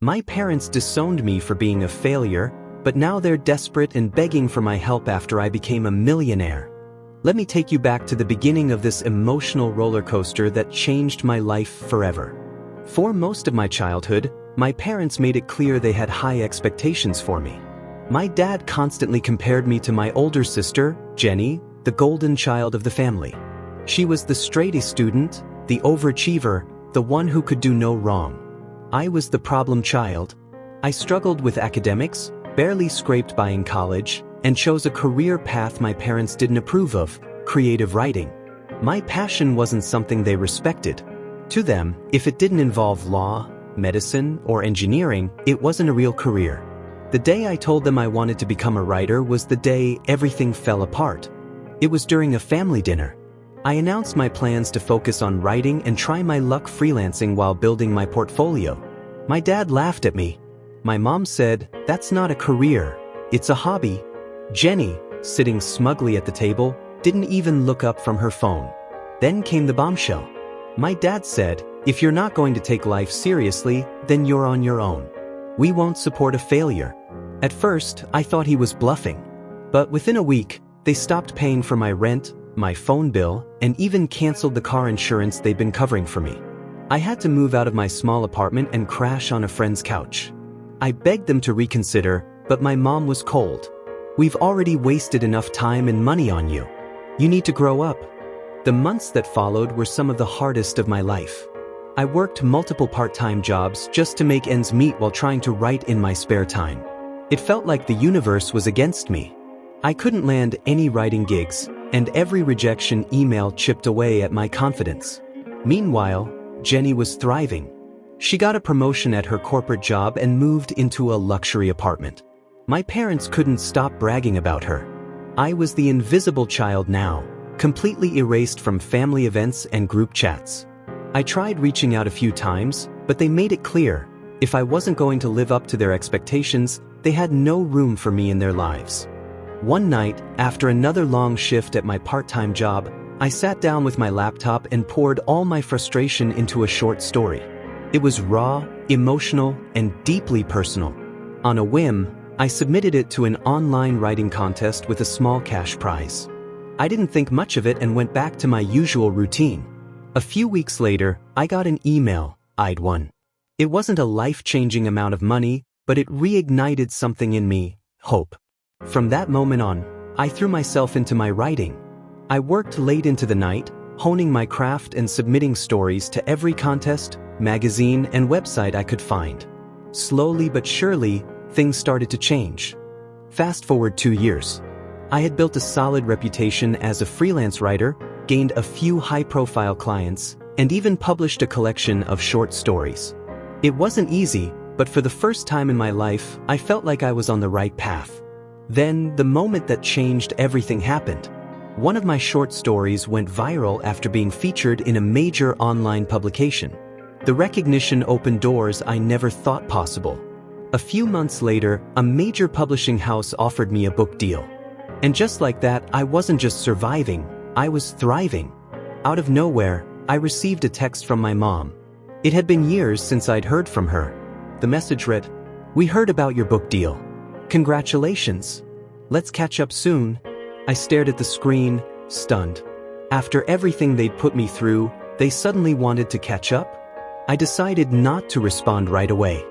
My parents disowned me for being a failure, but now they're desperate and begging for my help after I became a millionaire. Let me take you back to the beginning of this emotional roller coaster that changed my life forever. For most of my childhood, my parents made it clear they had high expectations for me. My dad constantly compared me to my older sister, Jenny, the golden child of the family. She was the straight-A student, the overachiever, the one who could do no wrong. I was the problem child. I struggled with academics, barely scraped by in college, and chose a career path my parents didn't approve of, creative writing. My passion wasn't something they respected. To them, if it didn't involve law, medicine, or engineering, it wasn't a real career. The day I told them I wanted to become a writer was the day everything fell apart. It was during a family dinner. I announced my plans to focus on writing and try my luck freelancing while building my portfolio. My dad laughed at me. My mom said, "That's not a career, it's a hobby." Jenny, sitting smugly at the table, didn't even look up from her phone. Then came the bombshell. My dad said, "If you're not going to take life seriously, then you're on your own. We won't support a failure." At first, I thought he was bluffing. But within a week, they stopped paying for my rent, my phone bill, and even canceled the car insurance they'd been covering for me. I had to move out of my small apartment and crash on a friend's couch. I begged them to reconsider, but my mom was cold. "We've already wasted enough time and money on you. You need to grow up." The months that followed were some of the hardest of my life. I worked multiple part-time jobs just to make ends meet while trying to write in my spare time. It felt like the universe was against me. I couldn't land any writing gigs, and every rejection email chipped away at my confidence. Meanwhile, Jenny was thriving. She got a promotion at her corporate job and moved into a luxury apartment. My parents couldn't stop bragging about her. I was the invisible child now, completely erased from family events and group chats. I tried reaching out a few times, but they made it clear, if I wasn't going to live up to their expectations, they had no room for me in their lives. One night, after another long shift at my part-time job, I sat down with my laptop and poured all my frustration into a short story. It was raw, emotional, and deeply personal. On a whim, I submitted it to an online writing contest with a small cash prize. I didn't think much of it and went back to my usual routine. A few weeks later, I got an email, I'd won. It wasn't a life-changing amount of money, but it reignited something in me, hope. From that moment on, I threw myself into my writing. I worked late into the night, honing my craft and submitting stories to every contest, magazine, and website I could find. Slowly but surely, things started to change. Fast forward 2 years. I had built a solid reputation as a freelance writer, gained a few high-profile clients, and even published a collection of short stories. It wasn't easy, but for the first time in my life, I felt like I was on the right path. Then, the moment that changed everything happened. One of my short stories went viral after being featured in a major online publication. The recognition opened doors I never thought possible. A few months later, a major publishing house offered me a book deal. And just like that, I wasn't just surviving, I was thriving. Out of nowhere, I received a text from my mom. It had been years since I'd heard from her. The message read, "We heard about your book deal. Congratulations. Let's catch up soon." I stared at the screen, stunned. After everything they'd put me through, they suddenly wanted to catch up? I decided not to respond right away.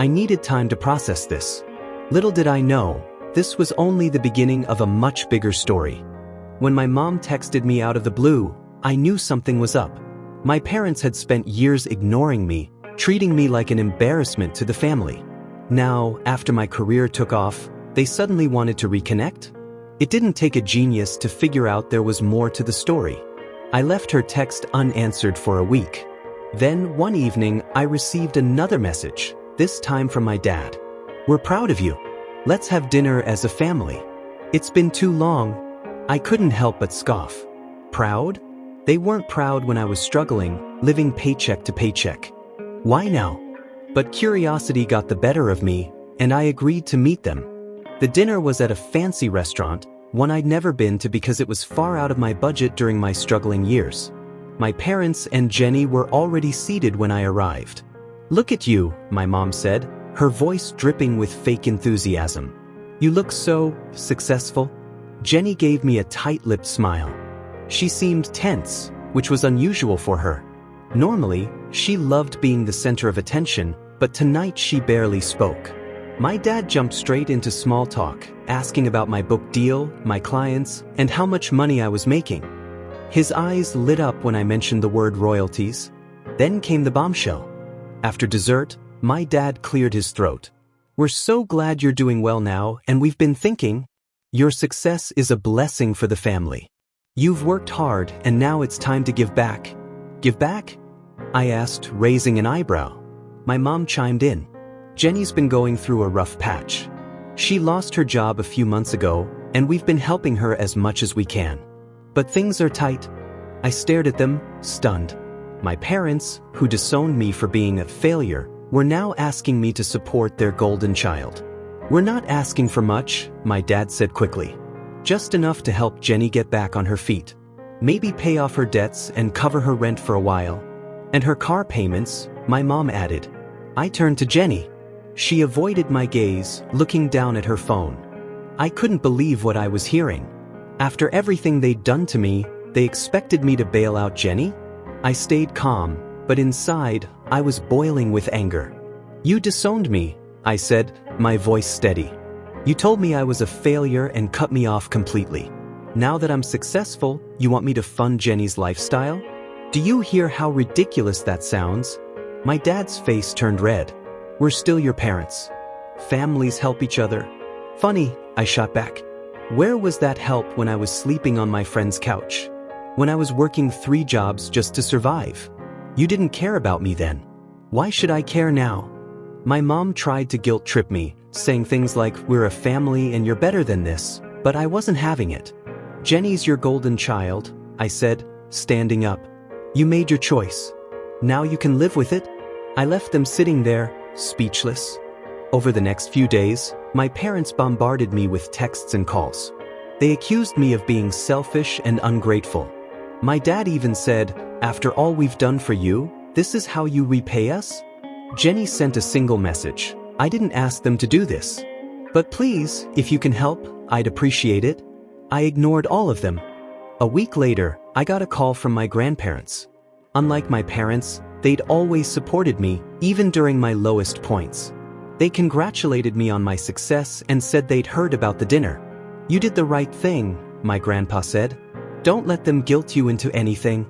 I needed time to process this. Little did I know, this was only the beginning of a much bigger story. When my mom texted me out of the blue, I knew something was up. My parents had spent years ignoring me, treating me like an embarrassment to the family. Now, after my career took off, they suddenly wanted to reconnect? It didn't take a genius to figure out there was more to the story. I left her text unanswered for a week. Then, one evening, I received another message, this time from my dad. "We're proud of you. Let's have dinner as a family. It's been too long." I couldn't help but scoff. Proud? They weren't proud when I was struggling, living paycheck to paycheck. Why now? But curiosity got the better of me, and I agreed to meet them. The dinner was at a fancy restaurant, one I'd never been to because it was far out of my budget during my struggling years. My parents and Jenny were already seated when I arrived. "Look at you," my mom said, her voice dripping with fake enthusiasm. "You look so successful." Jenny gave me a tight-lipped smile. She seemed tense, which was unusual for her. Normally, she loved being the center of attention, but tonight she barely spoke. My dad jumped straight into small talk, asking about my book deal, my clients, and how much money I was making. His eyes lit up when I mentioned the word royalties. Then came the bombshell. After dessert, my dad cleared his throat. "We're so glad you're doing well now, and we've been thinking, your success is a blessing for the family. You've worked hard, and now it's time to give back." "Give back?" I asked, raising an eyebrow. My mom chimed in. "Jenny's been going through a rough patch. She lost her job a few months ago, and we've been helping her as much as we can. But things are tight." I stared at them, stunned. My parents, who disowned me for being a failure, were now asking me to support their golden child. "We're not asking for much," my dad said quickly. "Just enough to help Jenny get back on her feet. Maybe pay off her debts and cover her rent for a while. And her car payments," my mom added. I turned to Jenny. She avoided my gaze, looking down at her phone. I couldn't believe what I was hearing. After everything they'd done to me, they expected me to bail out Jenny? I stayed calm, but inside, I was boiling with anger. "You disowned me," I said, my voice steady. "You told me I was a failure and cut me off completely. Now that I'm successful, you want me to fund Jenny's lifestyle? Do you hear how ridiculous that sounds?" My dad's face turned red. "We're still your parents. Families help each other." "Funny," I shot back. "Where was that help when I was sleeping on my friend's couch? When I was working 3 jobs just to survive? You didn't care about me then. Why should I care now?" My mom tried to guilt trip me, saying things like, "We're a family and you're better than this," but I wasn't having it. "Jenny's your golden child," I said, standing up. "You made your choice. Now you can live with it." I left them sitting there, speechless. Over the next few days, my parents bombarded me with texts and calls. They accused me of being selfish and ungrateful. My dad even said, "After all we've done for you, this is how you repay us?" Jenny sent a single message. "I didn't ask them to do this. But please, if you can help, I'd appreciate it." I ignored all of them. A week later, I got a call from my grandparents. Unlike my parents, they'd always supported me, even during my lowest points. They congratulated me on my success and said they'd heard about the dinner. "You did the right thing," my grandpa said. "Don't let them guilt you into anything."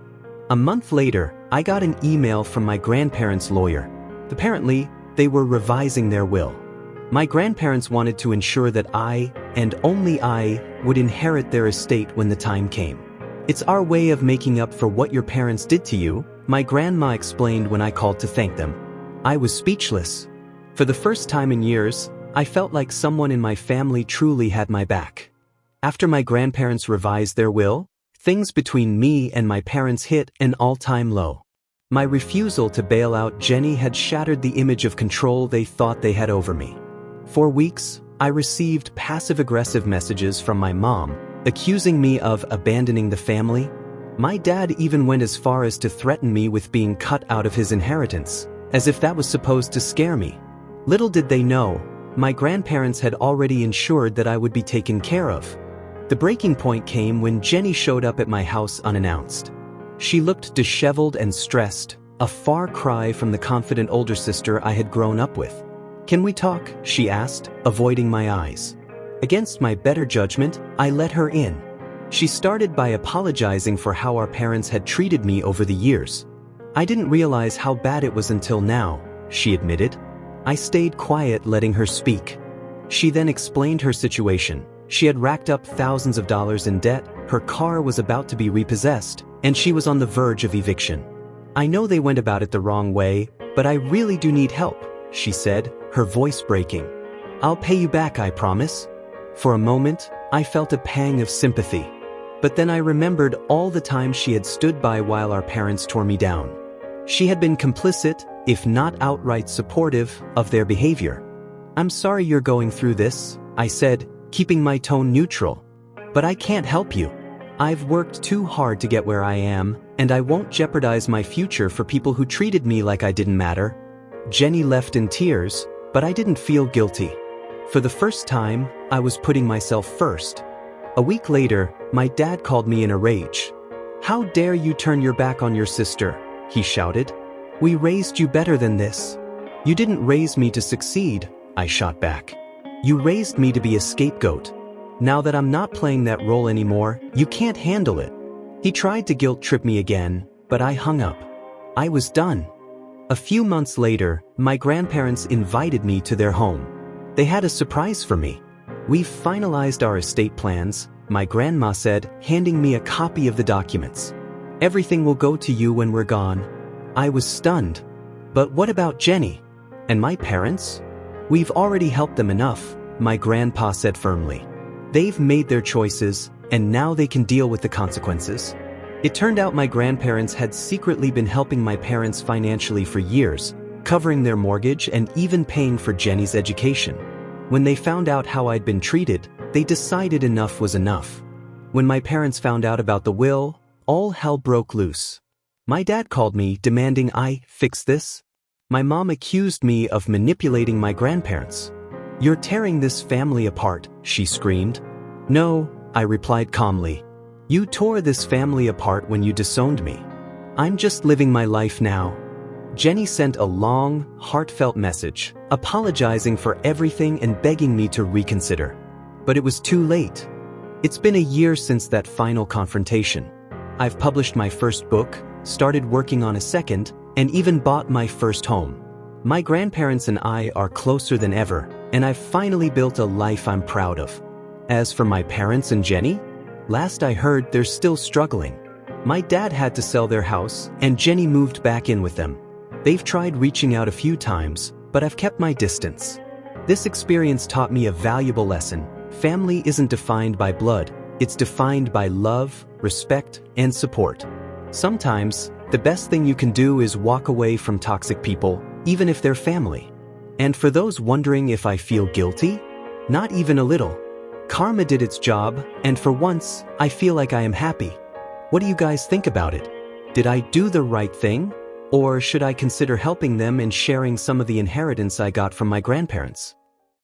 A month later, I got an email from my grandparents' lawyer. Apparently, they were revising their will. My grandparents wanted to ensure that I, and only I, would inherit their estate when the time came. "It's our way of making up for what your parents did to you," my grandma explained when I called to thank them. I was speechless. For the first time in years, I felt like someone in my family truly had my back. After my grandparents revised their will, things between me and my parents hit an all-time low. My refusal to bail out Jenny had shattered the image of control they thought they had over me. For weeks, I received passive-aggressive messages from my mom, accusing me of abandoning the family. My dad even went as far as to threaten me with being cut out of his inheritance, as if that was supposed to scare me. Little did they know, my grandparents had already ensured that I would be taken care of. The breaking point came when Jenny showed up at my house unannounced. She looked disheveled and stressed, a far cry from the confident older sister I had grown up with. "Can we talk?" she asked, avoiding my eyes. Against my better judgment, I let her in. She started by apologizing for how our parents had treated me over the years. "I didn't realize how bad it was until now," she admitted. I stayed quiet, letting her speak. She then explained her situation. She had racked up thousands of dollars in debt, her car was about to be repossessed, and she was on the verge of eviction. "I know they went about it the wrong way, but I really do need help," she said, her voice breaking. "I'll pay you back, I promise." For a moment, I felt a pang of sympathy. But then I remembered all the time she had stood by while our parents tore me down. She had been complicit, if not outright supportive, of their behavior. "I'm sorry you're going through this," I said, keeping my tone neutral. "But I can't help you. I've worked too hard to get where I am, and I won't jeopardize my future for people who treated me like I didn't matter." Jenny left in tears, but I didn't feel guilty. For the first time, I was putting myself first. A week later, my dad called me in a rage. "How dare you turn your back on your sister?" he shouted. "We raised you better than this." "You didn't raise me to succeed," I shot back. "You raised me to be a scapegoat. Now that I'm not playing that role anymore, you can't handle it." He tried to guilt trip me again, but I hung up. I was done. A few months later, my grandparents invited me to their home. They had a surprise for me. "We've finalized our estate plans," my grandma said, handing me a copy of the documents. "Everything will go to you when we're gone." I was stunned. "But what about Jenny? And my parents?" "We've already helped them enough," my grandpa said firmly. "They've made their choices, and now they can deal with the consequences." It turned out my grandparents had secretly been helping my parents financially for years, covering their mortgage and even paying for Jenny's education. When they found out how I'd been treated, they decided enough was enough. When my parents found out about the will, all hell broke loose. My dad called me demanding I fix this. My mom accused me of manipulating my grandparents. "You're tearing this family apart," she screamed. "No," I replied calmly. "You tore this family apart when you disowned me. I'm just living my life now." Jenny sent a long, heartfelt message, apologizing for everything and begging me to reconsider. But it was too late. It's been a year since that final confrontation. I've published my first book, started working on a second, and even bought my first home. My grandparents and I are closer than ever, and I've finally built a life I'm proud of. As for my parents and Jenny, last I heard they're still struggling. My dad had to sell their house, and Jenny moved back in with them. They've tried reaching out a few times, but I've kept my distance. This experience taught me a valuable lesson. Family isn't defined by blood, it's defined by love, respect, and support. Sometimes, the best thing you can do is walk away from toxic people, even if they're family. And for those wondering if I feel guilty, not even a little. Karma did its job, and for once, I feel like I am happy. What do you guys think about it? Did I do the right thing? Or should I consider helping them and sharing some of the inheritance I got from my grandparents?